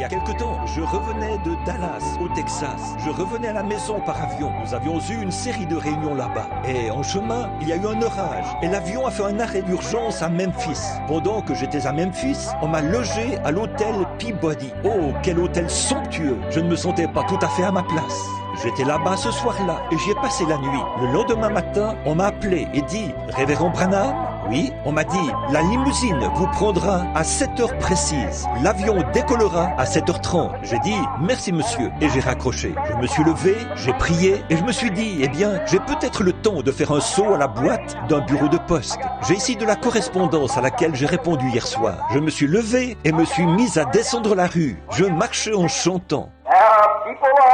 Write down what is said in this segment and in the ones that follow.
il y a quelque temps, je revenais de Dallas, au Texas. Je revenais à la maison par avion. Nous avions eu une série de réunions là-bas. Et en chemin, il y a eu un orage. Et l'avion a fait un arrêt d'urgence à Memphis. Pendant que j'étais à Memphis, on m'a logé à l'hôtel Peabody. Oh, quel hôtel somptueux! Je ne me sentais pas tout à fait à ma place. J'étais là-bas ce soir-là et j'y ai passé la nuit. Le lendemain matin, on m'a appelé et dit « Révérend Branham ?» Oui, on m'a dit « La limousine vous prendra à 7 heures précises. L'avion décollera à 7h30. » J'ai dit « Merci monsieur » et j'ai raccroché. Je me suis levé, j'ai prié et je me suis dit « Eh bien, j'ai peut-être le temps de faire un saut à la boîte d'un bureau de poste. » J'ai ici de la correspondance à laquelle j'ai répondu hier soir. Je me suis levé et me suis mis à descendre la rue. Je marchais en chantant.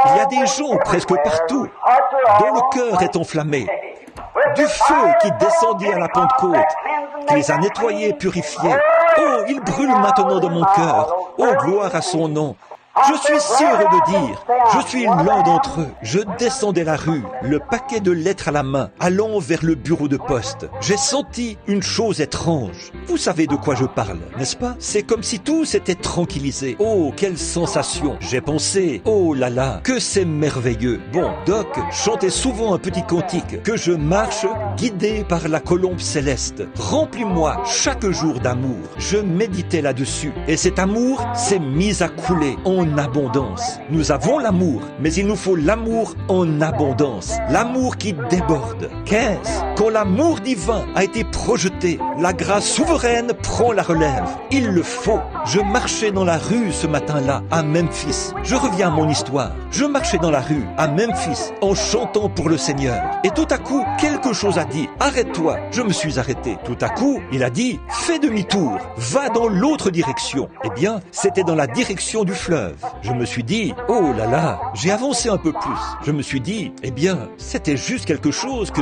Il y a des gens presque partout dont le cœur est enflammé. Du feu qui descendit à la Pentecôte, qui les a nettoyés et purifiés. Oh, il brûle maintenant dans mon cœur. Oh, gloire à son nom. Je suis si heureux de dire, je suis l'un d'entre eux. Je descendais la rue, le paquet de lettres à la main, allant vers le bureau de poste. J'ai senti une chose étrange. Vous savez de quoi je parle, n'est-ce pas? C'est comme si tout s'était tranquillisé. Oh, quelle sensation! J'ai pensé, oh là là, que c'est merveilleux. Bon, Doc chantait souvent un petit cantique, que je marche guidé par la colombe céleste. Remplis-moi chaque jour d'amour. Je méditais là-dessus, et cet amour s'est mis à couler en abondance. Nous avons l'amour, mais il nous faut l'amour en abondance. L'amour qui déborde. Qu'est-ce? Quand l'amour divin a été projeté, la grâce souveraine prend la relève. Il le faut. Je marchais dans la rue ce matin-là, à Memphis. Je reviens à mon histoire. Je marchais dans la rue, à Memphis, en chantant pour le Seigneur. Et tout à coup, quelque chose a dit, arrête-toi. Je me suis arrêté. Tout à coup, il a dit, fais demi-tour, va dans l'autre direction. Eh bien, c'était dans la direction du fleuve. Je me suis dit, oh là là, j'ai avancé un peu plus. Je me suis dit, eh bien, c'était juste quelque chose que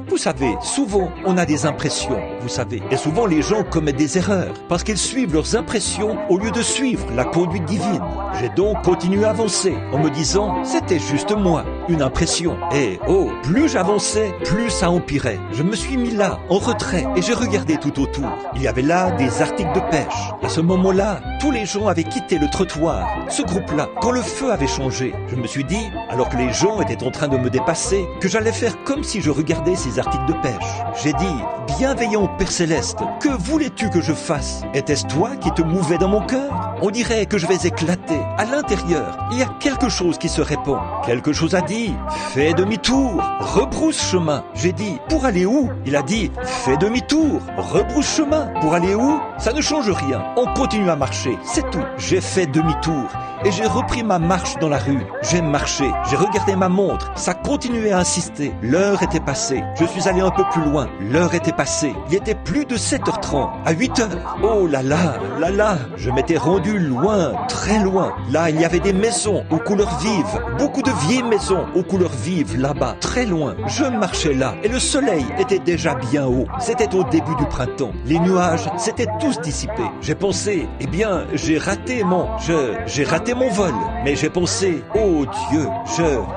Vous savez, souvent, on a des impressions, vous savez. Et souvent, les gens commettent des erreurs parce qu'ils suivent leurs impressions au lieu de suivre la conduite divine. J'ai donc continué à avancer en me disant, c'était juste moi, une impression. Et oh, plus j'avançais, plus ça empirait. Je me suis mis là, en retrait, et j'ai regardé tout autour. Il y avait là des articles de pêche. À ce moment-là, tous les gens avaient quitté le trottoir. Ce groupe-là, quand le feu avait changé, je me suis dit, alors que les gens étaient en train de me dépasser, que j'allais faire comme si je regardais ces articles de pêche. J'ai dit, bienveillant Père Céleste, que voulais-tu que je fasse? Était-ce toi qui te mouvais dans mon cœur? On dirait que je vais éclater. À l'intérieur, il y a quelque chose qui se répand. Quelque chose a dit, fais demi-tour, rebrousse chemin. J'ai dit, pour aller où? Il a dit, fais demi-tour, rebrousse chemin. Pour aller où? Ça ne change rien. On continue à marcher, c'est tout. J'ai fait demi-tour et j'ai repris ma marche dans la rue. J'ai marché, j'ai regardé ma montre, ça continuait à insister. L'heure était passée, je suis allé un peu plus loin. L'heure était passée, il était plus de 7h30, à 8h. Oh là là, je m'étais rendu loin, très loin. Là, il y avait des maisons aux couleurs vives, beaucoup de vieilles maisons aux couleurs vives là-bas, très loin. Je marchais là et le soleil était déjà bien haut. C'était au début du printemps. Les nuages s'étaient tous dissipés. J'ai pensé, eh bien, j'ai raté mon vol. Mais j'ai pensé, oh Dieu,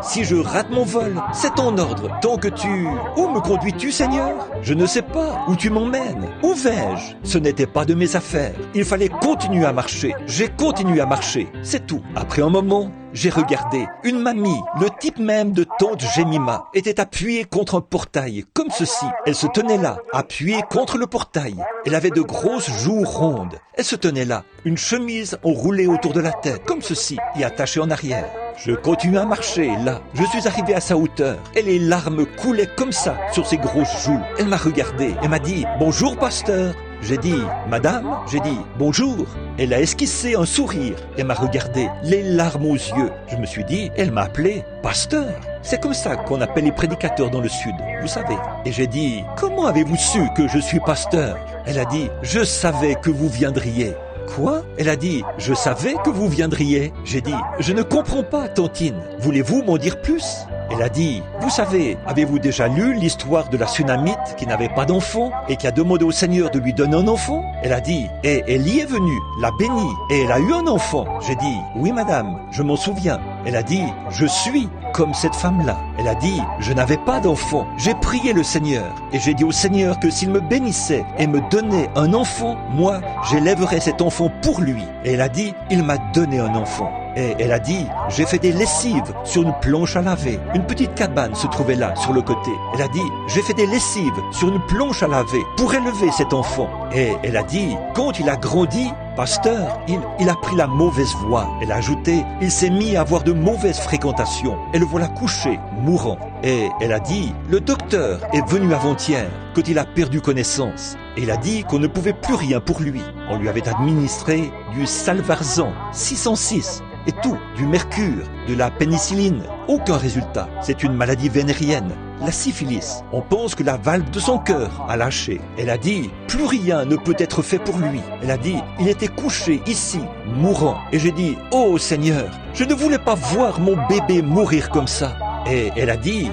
si je rate mon vol, c'est ton ordre. Tant que Où me conduis-tu, Seigneur? Je ne sais pas où tu m'emmènes. Où vais-je? Ce n'était pas de mes affaires. Il fallait continuer à marcher. J'ai continué à marcher. C'est tout. Après un moment, j'ai regardé. Une mamie, le type même de tante Jemima, était appuyée contre un portail, comme ceci. Elle se tenait là, appuyée contre le portail. Elle avait de grosses joues rondes. Elle se tenait là, une chemise enroulée autour de la tête, comme ceci, et attachée en arrière. Je continuais à marcher, là. Je suis arrivé à sa hauteur, et les larmes coulaient comme ça sur ses grosses joues. Elle m'a regardé et m'a dit « Bonjour, pasteur ». J'ai dit « Madame ?» J'ai dit « Bonjour ». Elle a esquissé un sourire et m'a regardé, les larmes aux yeux. Je me suis dit, elle m'a appelé « Pasteur ». C'est comme ça qu'on appelle les prédicateurs dans le sud, vous savez. Et j'ai dit « Comment avez-vous su que je suis pasteur ?» Elle a dit « Je savais que vous viendriez ». Quoi? Elle a dit, je savais que vous viendriez. J'ai dit, je ne comprends pas, tantine. Voulez-vous m'en dire plus? Elle a dit, vous savez, avez-vous déjà lu l'histoire de la Sunamite qui n'avait pas d'enfant et qui a demandé au Seigneur de lui donner un enfant? Elle a dit, et elle y est venue, l'a bénie et elle a eu un enfant. J'ai dit, oui madame, je m'en souviens. Elle a dit, je suis comme cette femme-là. Elle a dit, je n'avais pas d'enfant. J'ai prié le Seigneur et j'ai dit au Seigneur que s'il me bénissait et me donnait un enfant, moi, j'élèverais cet enfant pour lui. Et elle a dit, il m'a donné un enfant. Et elle a dit, j'ai fait des lessives sur une planche à laver. Une petite cabane se trouvait là, sur le côté. Elle a dit, j'ai fait des lessives sur une planche à laver pour élever cet enfant. Et elle a dit, quand il a grandi, pasteur, il a pris la mauvaise voie. Elle a ajouté, il s'est mis à avoir de mauvaises fréquentations. Et le voilà couché, mourant. Et elle a dit, le docteur est venu avant-hier, quand il a perdu connaissance. Et il a dit qu'on ne pouvait plus rien pour lui. On lui avait administré du Salvarsan 606 et tout, du mercure, de la pénicilline. Aucun résultat. C'est une maladie vénérienne, la syphilis. On pense que la valve de son cœur a lâché. Elle a dit, plus rien ne peut être fait pour lui. Elle a dit, il était couché ici, mourant. Et j'ai dit, oh Seigneur, je ne voulais pas voir mon bébé mourir comme ça. Et elle a dit,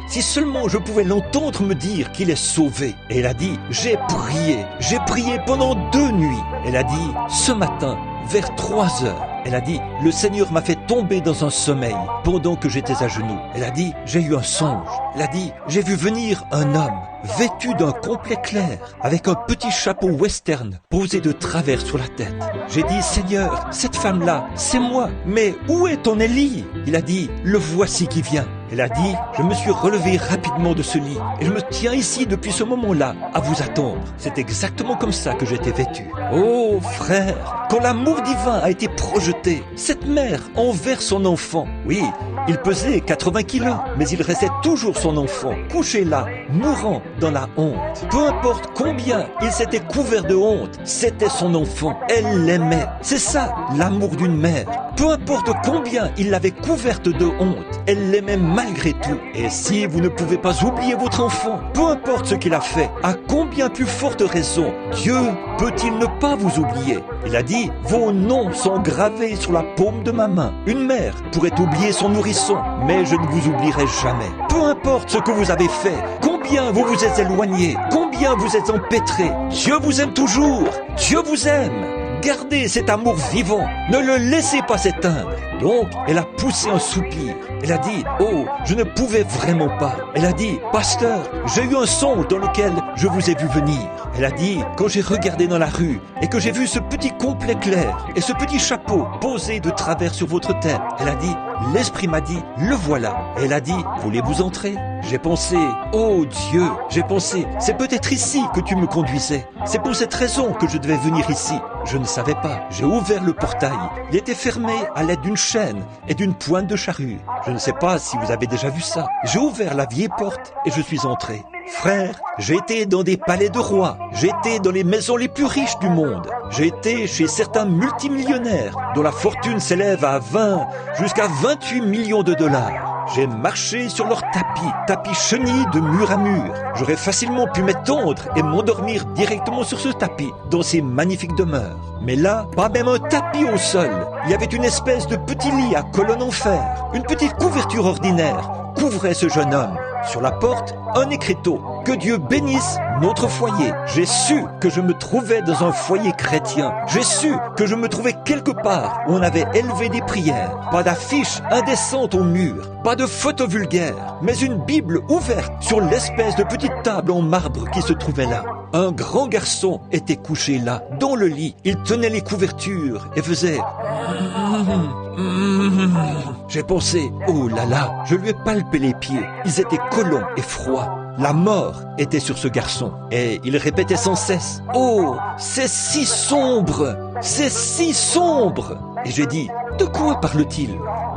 si seulement je pouvais l'entendre me dire qu'il est sauvé. Et elle a dit, j'ai prié pendant 2 nuits. Elle a dit, ce matin, vers 3 heures, elle a dit, le Seigneur m'a fait tomber dans un sommeil pendant que j'étais à genoux. Elle a dit, j'ai eu un songe. Elle a dit, j'ai vu venir un homme vêtu d'un complet clair avec un petit chapeau western posé de travers sur la tête. J'ai dit, Seigneur, cette femme-là, c'est moi. Mais où est ton Élie? Il a dit, le voici qui vient. Elle a dit, je me suis relevé rapidement de ce lit et je me tiens ici depuis ce moment-là à vous attendre. C'est exactement comme ça que j'étais vêtu. Oh frère, quand l'amour divin a été projeté, cette mère envers son enfant, oui, il pesait 80 kilos, mais il restait toujours son enfant, couché là, mourant dans la honte. Peu importe combien il s'était couvert de honte, c'était son enfant. Elle l'aimait. C'est ça, l'amour d'une mère. Peu importe combien il l'avait couverte de honte, elle l'aimait malgré tout. Et si vous ne pouvez pas oublier votre enfant, peu importe ce qu'il a fait, à combien plus forte raison, Dieu peut-il ne pas vous oublier? Il a dit, vos noms sont gravés sur la paume de ma main. Une mère pourrait oublier son nourrisson, mais je ne vous oublierai jamais. Peu importe ce que vous avez fait, combien vous vous êtes éloigné, combien vous êtes empêtré, Dieu vous aime toujours, Dieu vous aime. Gardez cet amour vivant, ne le laissez pas s'éteindre. Donc, elle a poussé un soupir. Elle a dit, oh, je ne pouvais vraiment pas. Elle a dit, pasteur, j'ai eu un songe dans lequel je vous ai vu venir. Elle a dit, quand j'ai regardé dans la rue et que j'ai vu ce petit complet clair et ce petit chapeau posé de travers sur votre tête, elle a dit, l'esprit m'a dit, le voilà. Et elle a dit, voulez-vous entrer? J'ai pensé, oh Dieu, j'ai pensé, c'est peut-être ici que tu me conduisais. C'est pour cette raison que je devais venir ici. Je ne savais pas. J'ai ouvert le portail. Il était fermé à l'aide d'une chaîne et d'une pointe de charrue. Je ne sais pas si vous avez déjà vu ça. J'ai ouvert la vieille porte et je suis entré. Frère, j'ai été dans des palais de rois, j'ai été dans les maisons les plus riches du monde, j'ai été chez certains multimillionnaires dont la fortune s'élève à 20 jusqu'à 28 millions de dollars. J'ai marché sur leurs tapis chenilles de mur à mur. J'aurais facilement pu m'étendre et m'endormir directement sur ce tapis, dans ces magnifiques demeures. Mais là, pas même un tapis au sol. Il y avait une espèce de petit lit à colonne en fer. Une petite couverture ordinaire couvrait ce jeune homme. Sur la porte, un écriteau. Que Dieu bénisse notre foyer. J'ai su que je me trouvais dans un foyer chrétien. J'ai su que je me trouvais quelque part où on avait élevé des prières. Pas d'affiches indécentes au mur, pas de photos vulgaires, mais une Bible ouverte sur l'espèce de petite table en marbre qui se trouvait là. Un grand garçon était couché là, dans le lit. Il tenait les couvertures et faisait... J'ai pensé, oh là là, je lui ai palpé les pieds. Ils étaient collants et froids. La mort était sur ce garçon. Et il répétait sans cesse, oh, c'est si sombre, c'est si sombre. Et j'ai dit, de quoi parle-t-il?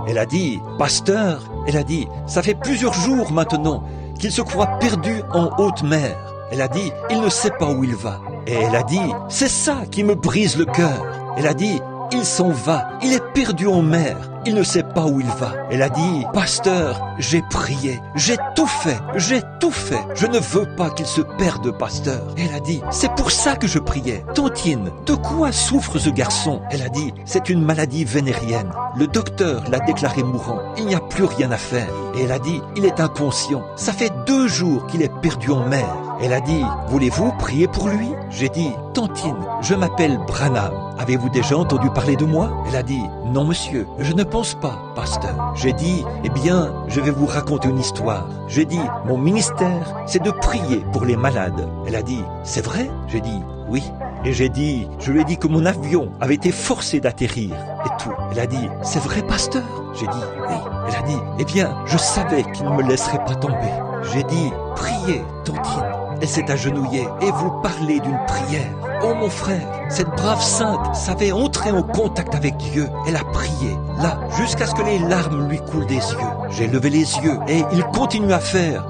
Elle a dit, pasteur, elle a dit, ça fait plusieurs jours maintenant qu'il se croit perdu en haute mer. Elle a dit, il ne sait pas où il va. Et elle a dit, c'est ça qui me brise le cœur. Elle a dit, il s'en va, il est perdu en mer, il ne sait pas où il va. Elle a dit, pasteur, j'ai prié, j'ai tout fait, je ne veux pas qu'il se perde, pasteur. Elle a dit, c'est pour ça que je priais. Tantine, de quoi souffre ce garçon? Elle a dit, c'est une maladie vénérienne. le docteur l'a déclaré mourant. Il n'y a plus rien à faire. Et elle a dit, il est inconscient. Ça fait 2 jours qu'il est perdu en mer. Elle a dit, voulez-vous prier pour lui? J'ai dit, tantine, je m'appelle Branham. Avez-vous déjà entendu parler de moi? Elle a dit, non monsieur, je ne pense pas, pasteur. J'ai dit, eh bien, je vais vous raconter une histoire. J'ai dit, mon ministère, c'est de prier pour les malades. Elle a dit, c'est vrai? J'ai dit, oui. Et je lui ai dit que mon avion avait été forcé d'atterrir et tout. Elle a dit, c'est vrai, pasteur? J'ai dit, oui. Elle a dit, eh bien, je savais qu'il ne me laisserait pas tomber. J'ai dit, priez, tantine. Elle s'est agenouillée et vous parlez d'une prière. Oh mon frère, cette brave sainte savait entrer en contact avec Dieu. Elle a prié, là, jusqu'à ce que les larmes lui coulent des yeux. J'ai levé les yeux et il continue à faire.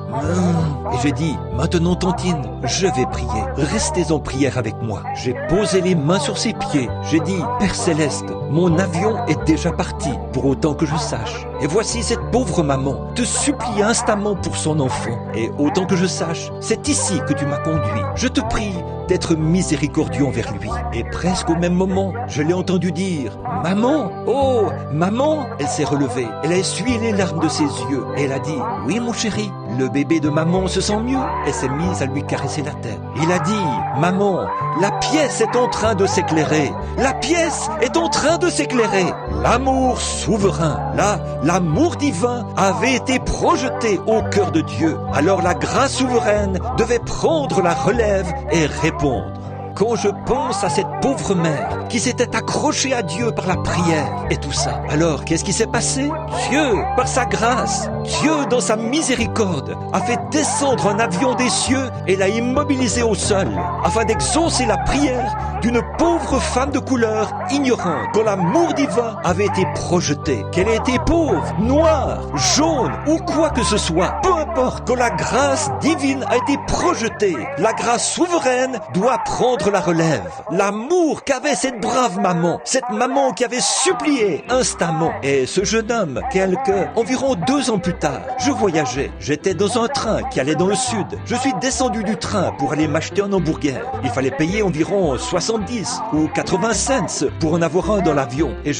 Et j'ai dit, maintenant tantine, je vais prier. Restez en prière avec moi. J'ai posé les mains sur ses pieds. J'ai dit, Père Céleste, mon avion est déjà parti, pour autant que je sache. Et voici cette pauvre maman te supplie instamment pour son enfant. Et autant que je sache, c'est ici que tu m'as conduit. Je te prie d'être miséricordieux envers lui. Et presque au même moment, je l'ai entendu dire, maman, oh, maman. Elle s'est relevée, elle a essuyé les larmes de ses yeux. Et elle a dit, oui mon chéri, le bébé de maman se sent mieux. Elle s'est mise à lui caresser la tête. Il a dit, maman, la pièce est en train de s'éclairer. La pièce est en train de s'éclairer. L'amour souverain, là, l'amour divin avait été projeté au cœur de Dieu. Alors la grâce souveraine devait prendre la relève et répondre. Quand je pense à cette pauvre mère qui s'était accrochée à Dieu par la prière et tout ça, alors qu'est-ce qui s'est passé? Dieu, par sa grâce, Dieu dans sa miséricorde, a fait descendre un avion des cieux et l'a immobilisé au sol, afin d'exaucer la prière d'une pauvre femme de couleur ignorante, dont l'amour divin avait été projeté. Qu'elle ait été pauvre, noire, jaune ou quoi que ce soit, peu importe, quand la grâce divine a été projetée, la grâce souveraine doit prendre la relève. L'amour qu'avait cette brave maman qui avait supplié instamment. Et ce jeune homme, environ 2 ans plus tard, je voyageais, j'étais dans un train qui allait dans le sud. Je suis descendu du train pour aller m'acheter un hamburger. Il fallait payer environ 70 ou 80 cents pour en avoir un dans l'avion et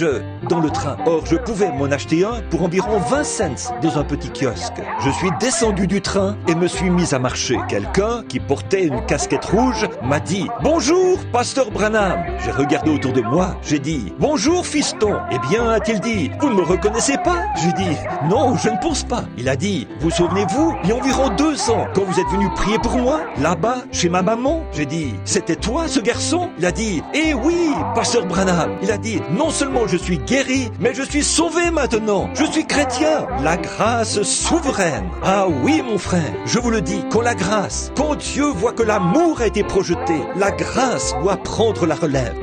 dans le train. Or, je pouvais m'en acheter un pour environ 20 cents dans un petit kiosque. Je suis descendu du train et me suis mis à marcher. Quelqu'un qui portait une casquette rouge m'a dit « Bonjour, pasteur Branham !» J'ai regardé autour de moi, j'ai dit « Bonjour, fiston !» Eh bien, a-t-il dit « Vous ne me reconnaissez pas ?» J'ai dit « Non, je ne pense pas. » Il a dit « Vous souvenez-vous, il y a environ 2 ans, quand vous êtes venu prier pour moi, là-bas, chez ma maman ?» J'ai dit « C'était toi, ce garçon ?» Il a dit « Eh oui, pasteur Branham !» Il a dit « Non seulement je suis guéri, mais je suis sauvé maintenant. Je suis chrétien. La grâce souveraine. » Ah oui, mon frère, je vous le dis, quand Dieu voit que l'amour a été projeté, la grâce doit prendre la relève.